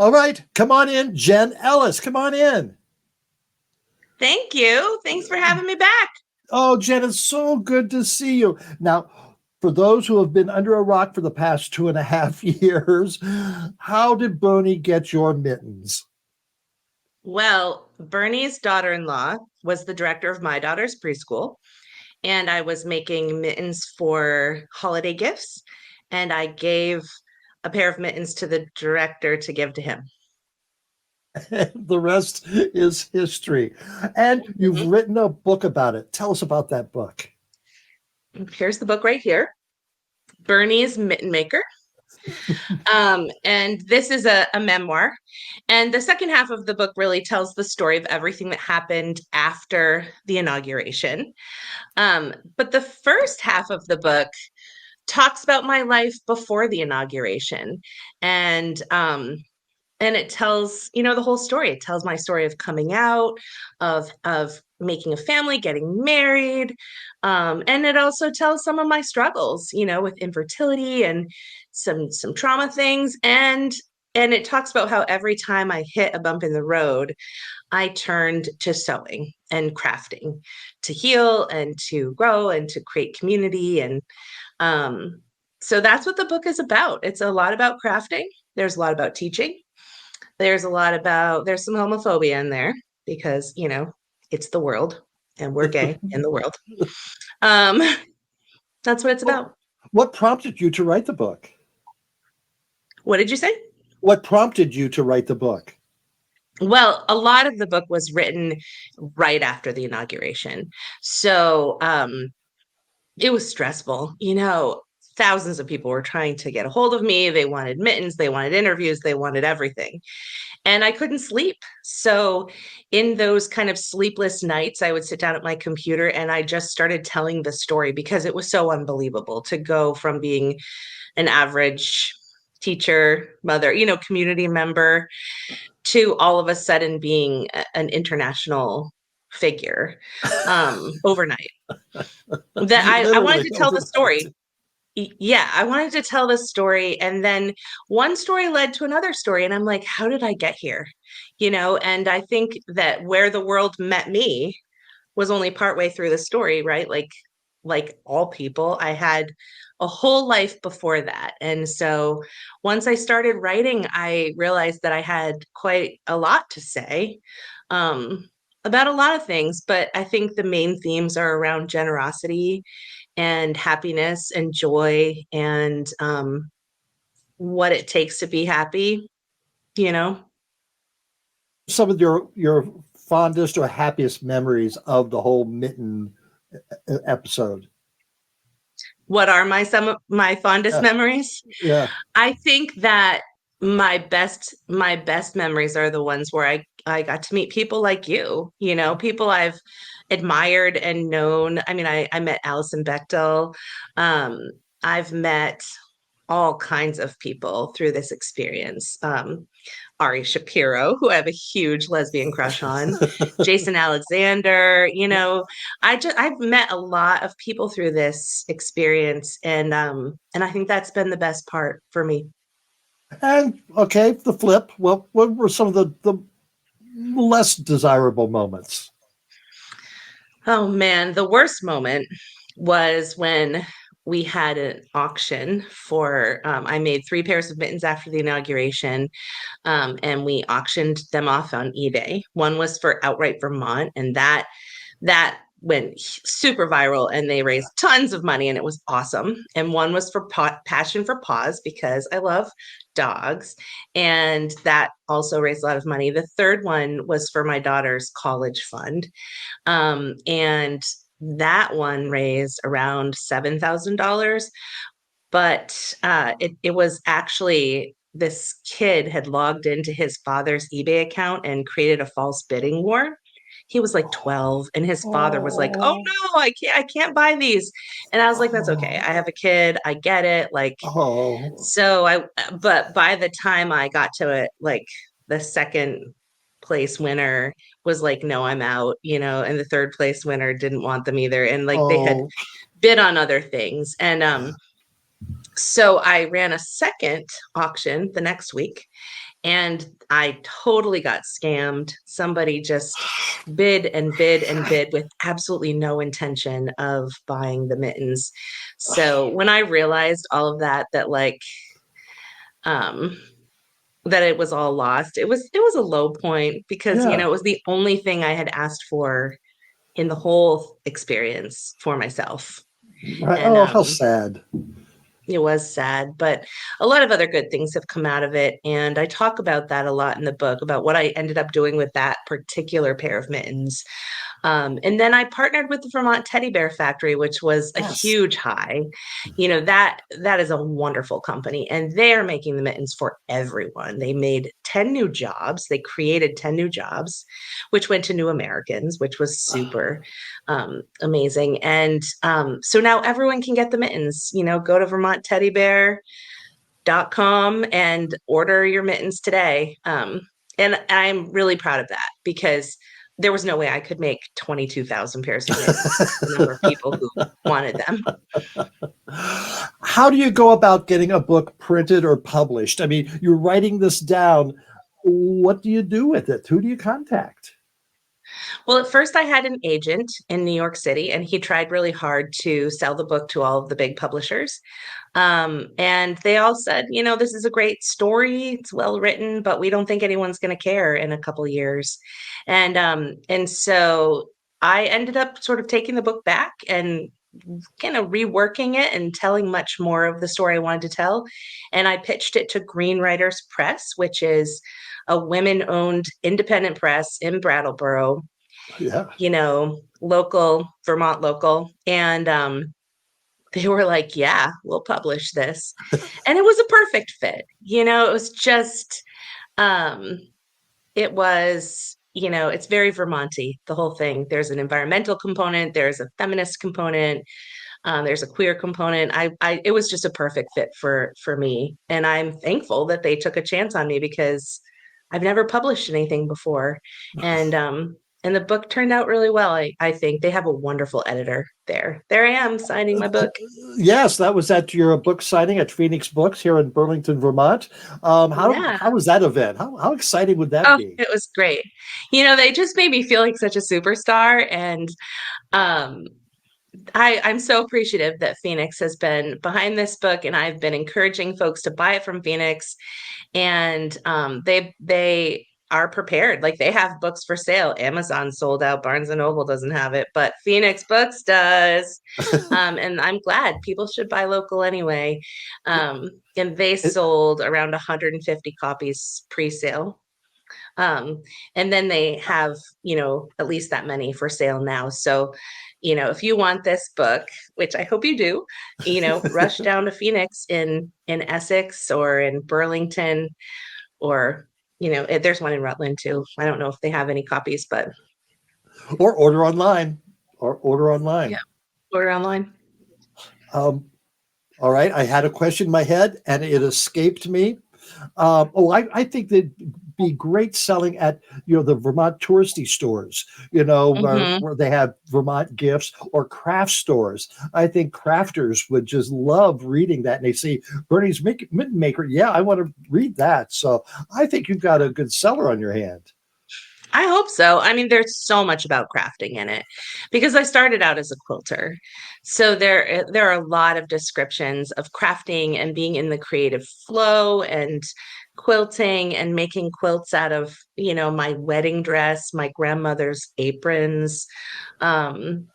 All right, come on in, Jenn Ellis. Come on in. Thank you. Thanks for having me back. Oh, Jenn, it's so good to see you. Now, for those who have been under a rock for the past 2.5 years, how did Bernie get your mittens? Well, Bernie's daughter-in-law was the director of my daughter's preschool, and I was making mittens for holiday gifts, and I gave a pair of mittens to the director to give to him. The rest is history. And you've Mhm. written a book about it. Tell us about that book. Here's the book right here, Bernie's Mitten Maker. And this is a memoir. And the second half of the book really tells the story of everything that happened after the inauguration. But the first half of the book talks about my life before the inauguration. And and it tells, the whole story. It tells my story of coming out, of making a family, getting married. And it also tells some of my struggles, with infertility and some trauma things. And it talks about how every time I hit a bump in the road, I turned to sewing and crafting to heal and to grow and to create community. And so that's what the book is about. It's a lot about crafting. There's a lot about teaching. There's some homophobia in there because, it's the world and we're gay in the world. Um, that's what it's Well, about. what prompted you to write the book? What did you say? What prompted you to write the book? Well, a lot of the book was written right after the inauguration. So it was stressful. Thousands of people were trying to get a hold of me. They wanted mittens, they wanted interviews, they wanted everything. And I couldn't sleep. So, in those kind of sleepless nights, I would sit down at my computer and I just started telling the story because it was so unbelievable to go from being an average teacher, mother, community member to all of a sudden being an international figure overnight. That I wanted Literally to tell the overnight. story. Yeah, I wanted to tell this story. And then one story led to another story. And I'm like, how did I get here? And I think that where the world met me was only partway through the story, right? Like all people, I had a whole life before that. And so once I started writing, I realized that I had quite a lot to say um, about a lot of things. But I think the main themes are around generosity and happiness and joy and what it takes to be happy, you know? Some of your fondest or happiest memories of the whole mitten episode? What are some of my fondest Yeah, memories? yeah. I think that my best memories are the ones where I got to meet people like you, people I've admired and known. I mean, I met Alison Bechtel. Um, I've met all kinds of people through this experience. Ari Shapiro, who I have a huge lesbian crush on, Jason Alexander, I've met a lot of people through this experience, and I think that's been the best part for me. And okay, the flip. Well, what were some of the less desirable moments? Oh man, the worst moment was when we had an auction for I made 3 pairs of mittens after the inauguration, and we auctioned them off on eBay. One was for Outright Vermont, and that went super viral and they raised tons of money and it was awesome. And one was for Passion for Paws because I love dogs, and that also raised a lot of money. The third one was for my daughter's college fund, and that one raised around $7,000. But it was actually this kid had logged into his father's eBay account and created a false bidding war. He was like 12 and his father was like, "Oh Oh, no, I can't buy these." And I was like, "That's okay. I have a kid. I get it." Like, oh, so but by the time I got to it, like the second place winner was like, "No, I'm out," and the third place winner didn't want them either. And like they had oh. bid on other things. And so I ran a second auction the next week, And I totally got scammed. Somebody just bid and bid and bid with absolutely no intention of buying the mittens. So when I realized all of that, um, that it was all lost, it was a low point because, Yeah. it was the only thing I had asked for in the whole experience for myself. Right. And Oh, how sad. it was sad, but a lot of other good things have come out of it. And I talk about that a lot in the book about what I ended up doing with that particular pair of mittens. And then I partnered with the Vermont Teddy Bear Factory, which was a Yes. huge high. That is a wonderful company, and they're making the mittens for everyone. They made 10 new jobs. They created 10 new jobs, which went to new Americans, which was super amazing. And so now everyone can get the mittens. Go to vermontteddybear.com and order your mittens today. And I'm really proud of that because there was no way I could make 22,000 pairs of mittens with the number of people who wanted them. How do you go about getting a book printed or published? I mean, you're writing this down. What do you do with it? Who do you contact? Well, at first I had an agent in New York City, and he tried really hard to sell the book to all of the big publishers. And they all said, this is a great story. It's well written, but we don't think anyone's going to care in a couple of years. And so I ended up sort of taking the book back and kind of reworking it and telling much more of the story I wanted to tell. And I pitched it to Green Writers Press, which is a women-owned independent press in Brattleboro, Yeah. local, Vermont local. And they were like, yeah, we'll publish this. And it was a perfect fit. It was just, um, it was, it's very Vermonty, the whole thing. There's an environmental component, there's a feminist component, there's a queer component. It was just a perfect fit for me. And I'm thankful that they took a chance on me because I've never published anything before. And, and the book turned out really well. I think they have a wonderful editor there. There I am signing my book. Yes, that was at your book signing at Phoenix Books here in Burlington, Vermont. Yeah. How was that event? How exciting would that Oh, be? it was great. They just made me feel like such a superstar. And um, I'm so appreciative that Phoenix has been behind this book, and I've been encouraging folks to buy it from Phoenix. And they are prepared. Like they have books for sale. Amazon sold out. Barnes and Noble doesn't have it, but Phoenix Books does. And I'm glad people should buy local anyway. And they It- sold around 150 copies pre-sale. Um, and then they have, at least that many for sale now. So, if you want this book, which I hope you do, rush down to Phoenix in Essex or in Burlington, or there's one in Rutland too. I don't know if they have any copies, but or order online. Or order yeah, online. order online. Um, all right, I had a question in my head and it escaped me. I think they'd be great selling at the Vermont touristy stores, Hmm. where they have Vermont gifts or craft stores. I think crafters would just love reading that, and they see Bernie's Mitten Maker. Yeah, I want to read that. So I think you've got a good seller on your hand. I hope so. I mean, there's so much about crafting in it because I started out as a quilter. So there are a lot of descriptions of crafting and being in the creative flow and quilting and making quilts out of, my wedding dress, my grandmother's aprons. Um,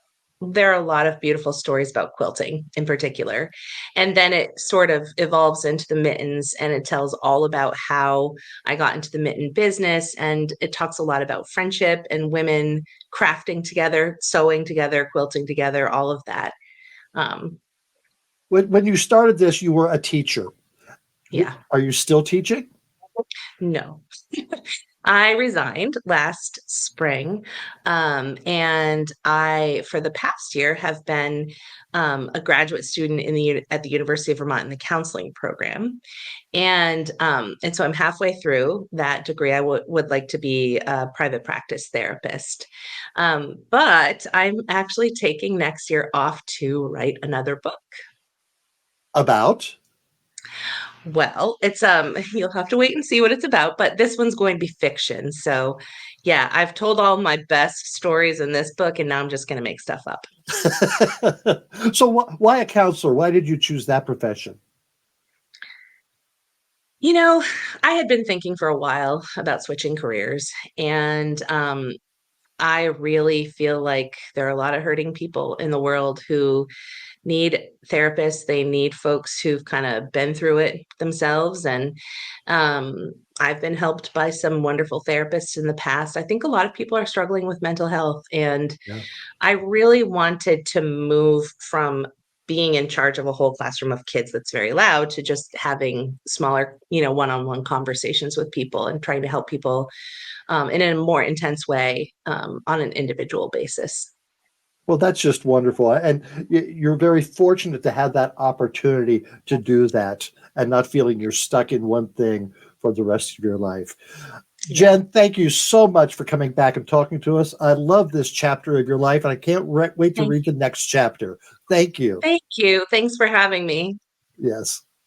there are a lot of beautiful stories about quilting in particular. And then it sort of evolves into the mittens, and it tells all about how I got into the mitten business. And it talks a lot about friendship and women crafting together, sewing together, quilting together, all of that. Um, When you started this, you were a teacher. yeah, Are you still teaching? no. I resigned last spring, and I, for the past year, have been a graduate student at the University of Vermont in the counseling program, and so I'm halfway through that degree. I would like to be a private practice therapist, but I'm actually taking next year off to write another book. About? Well, it's you'll have to wait and see what it's about, but this one's going to be fiction. So, yeah, I've told all my best stories in this book and now I'm just going to make stuff up. So why a counselor? Why did you choose that profession? You know, I had been thinking for a while about switching careers, and I really feel like there are a lot of hurting people in the world who need therapists. They need folks who've kind of been through it themselves. And I've been helped by some wonderful therapists in the past. I think a lot of people are struggling with mental health. And Yeah. I really wanted to move from being in charge of a whole classroom of kids that's very loud to just having smaller, one-on-one conversations with people and trying to help people in a more intense way on an individual basis. Well, that's just wonderful. And you're very fortunate to have that opportunity to do that and not feeling you're stuck in one thing for the rest of your life. Yeah. Jenn, thank you so much for coming back and talking to us. I love this chapter of your life, and I can't wait to Thank read the next chapter. Thank you. thank you. Thanks for having me. Yes.